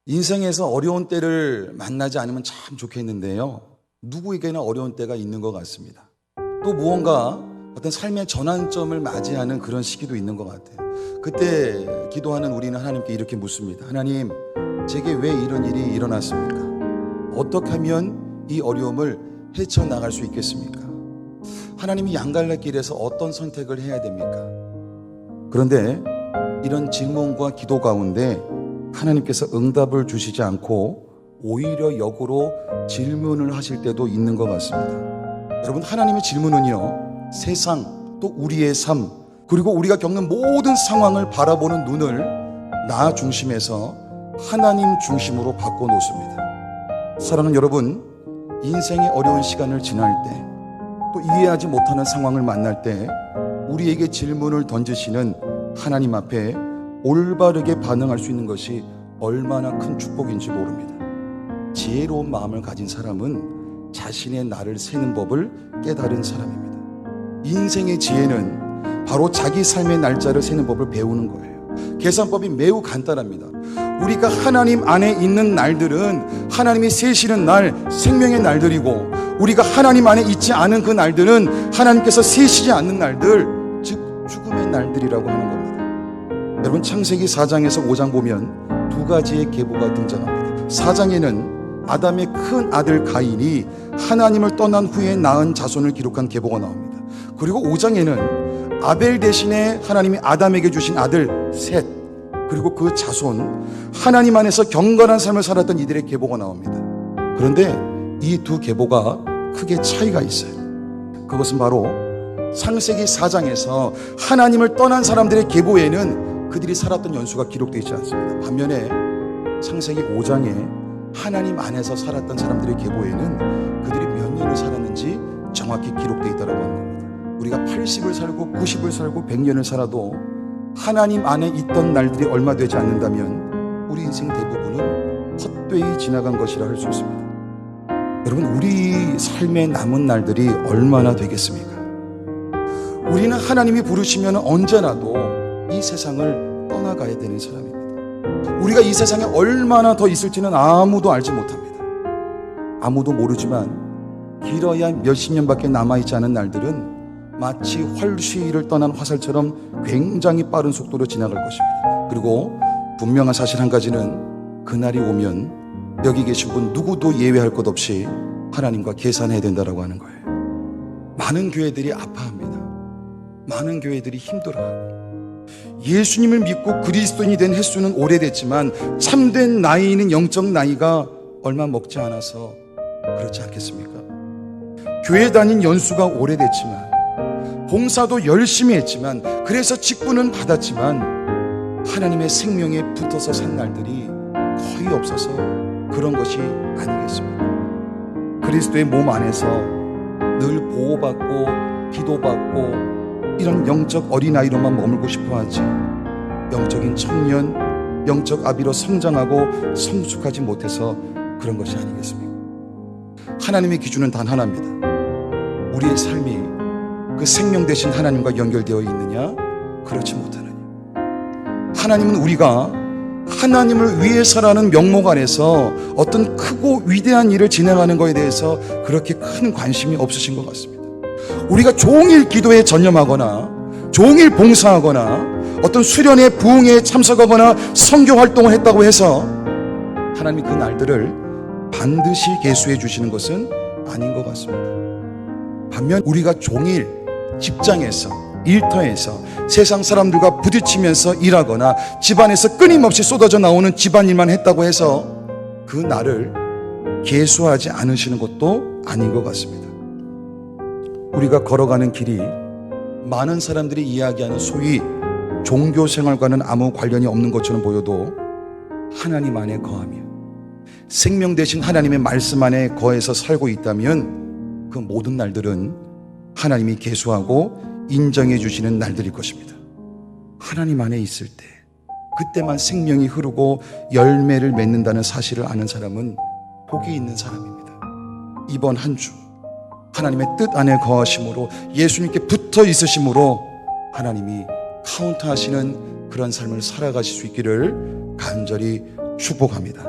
인생에서 어려운 때를 만나지 않으면 참 좋겠는데요. 누구에게나 어려운 때가 있는 것 같습니다. 또 무언가 어떤 삶의 전환점을 맞이하는 그런 시기도 있는 것 같아요. 그때 기도하는 우리는 하나님께 이렇게 묻습니다. 하나님, 제게 왜 이런 일이 일어났습니까? 어떻게 하면 이 어려움을 헤쳐나갈 수 있겠습니까? 하나님이 양갈래길에서 어떤 선택을 해야 됩니까? 그런데 이런 질문과 기도 가운데 하나님께서 응답을 주시지 않고 오히려 역으로 질문을 하실 때도 있는 것 같습니다. 여러분, 하나님의 질문은요, 세상 또 우리의 삶 그리고 우리가 겪는 모든 상황을 바라보는 눈을 나 중심에서 하나님 중심으로 바꿔놓습니다. 사랑하는 여러분, 인생의 어려운 시간을 지날 때 또 이해하지 못하는 상황을 만날 때 우리에게 질문을 던지시는 하나님 앞에 올바르게 반응할 수 있는 것이 얼마나 큰 축복인지 모릅니다. 지혜로운 마음을 가진 사람은 자신의 날을 세는 법을 깨달은 사람입니다. 인생의 지혜는 바로 자기 삶의 날짜를 세는 법을 배우는 거예요. 계산법이 매우 간단합니다. 우리가 하나님 안에 있는 날들은 하나님이 세시는 날, 생명의 날들이고, 우리가 하나님 안에 있지 않은 그 날들은 하나님께서 세시지 않는 날들, 즉 죽음의 날들이라고 하는 겁니다. 여러분, 창세기 4장에서 5장 보면 두 가지의 계보가 등장합니다. 4장에는 아담의 큰 아들 가인이 하나님을 떠난 후에 낳은 자손을 기록한 계보가 나옵니다. 그리고 5장에는 아벨 대신에 하나님이 아담에게 주신 아들 셋, 그리고 그 자손, 하나님 안에서 경건한 삶을 살았던 이들의 계보가 나옵니다. 그런데 이 두 계보가 크게 차이가 있어요. 그것은 바로 창세기 4장에서 하나님을 떠난 사람들의 계보에는 그들이 살았던 연수가 기록되어 있지 않습니다. 반면에 창세기 5장에 하나님 안에서 살았던 사람들의 계보에는 그들이 몇 년을 살았는지 정확히 기록되어 있다고 하는 겁니다. 우리가 80을 살고 90을 살고 100년을 살아도 하나님 안에 있던 날들이 얼마 되지 않는다면 우리 인생 대부분은 헛되이 지나간 것이라 할 수 있습니다. 여러분, 우리 삶의 남은 날들이 얼마나 되겠습니까? 우리는 하나님이 부르시면 언제라도 이 세상을 떠나가야 되는 사람입니다. 우리가 이 세상에 얼마나 더 있을지는 아무도 알지 못합니다. 아무도 모르지만 길어야 몇십 년밖에 남아있지 않은 날들은 마치 활시위를 떠난 화살처럼 굉장히 빠른 속도로 지나갈 것입니다. 그리고 분명한 사실 한 가지는 그날이 오면 여기 계신 분 누구도 예외할 것 없이 하나님과 계산해야 된다고 하는 거예요. 많은 교회들이 아파합니다. 많은 교회들이 힘들어하고, 예수님을 믿고 그리스도인이 된 횟수는 오래됐지만 참된 나이는 영적 나이가 얼마 먹지 않아서 그렇지 않겠습니까? 교회 다닌 연수가 오래됐지만, 봉사도 열심히 했지만, 그래서 직분은 받았지만 하나님의 생명에 붙어서 산 날들이 거의 없어서 그런 것이 아니겠습니까? 그리스도의 몸 안에서 늘 보호받고 기도받고 이런 영적 어린아이로만 머물고 싶어하지, 영적인 청년, 영적 아비로 성장하고 성숙하지 못해서 그런 것이 아니겠습니까? 하나님의 기준은 단 하나입니다. 우리의 삶이 그 생명 되신 하나님과 연결되어 있느냐, 그렇지 못하느냐. 하나님은 우리가 하나님을 위해서라는 명목 안에서 어떤 크고 위대한 일을 진행하는 것에 대해서 그렇게 큰 관심이 없으신 것 같습니다. 우리가 종일 기도에 전념하거나 종일 봉사하거나 어떤 수련회 부흥회에 참석하거나 선교 활동을 했다고 해서 하나님이 그 날들을 반드시 계수해 주시는 것은 아닌 것 같습니다. 반면 우리가 종일 직장에서, 일터에서 세상 사람들과 부딪히면서 일하거나 집안에서 끊임없이 쏟아져 나오는 집안일만 했다고 해서 그 날을 계수하지 않으시는 것도 아닌 것 같습니다. 우리가 걸어가는 길이 많은 사람들이 이야기하는 소위 종교 생활과는 아무 관련이 없는 것처럼 보여도 하나님 안에 거하며 생명 되신 하나님의 말씀 안에 거해서 살고 있다면 그 모든 날들은 하나님이 계수하고 인정해 주시는 날들일 것입니다. 하나님 안에 있을 때 그때만 생명이 흐르고 열매를 맺는다는 사실을 아는 사람은 복이 있는 사람입니다. 이번 한 주 하나님의 뜻 안에 거하심으로, 예수님께 붙어 있으심으로 하나님이 카운트하시는 그런 삶을 살아가실 수 있기를 간절히 축복합니다.